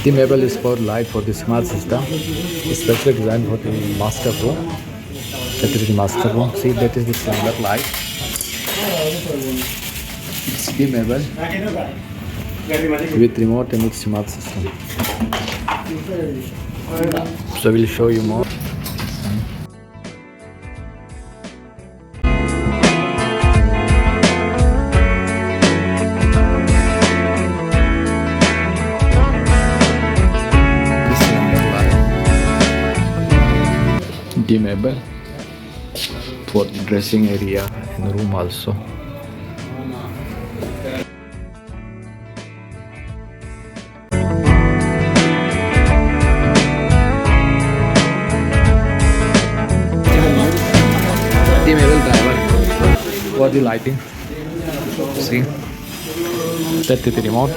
Dimmable is for light for the smart system, especially designed for the master room. That is the master room. See, that is the standard light. It's dimmable with remote and with smart system. So we'll show you more. Dimmable for the dressing area and room also. Dimmable driver for the lighting. See, that is the remote.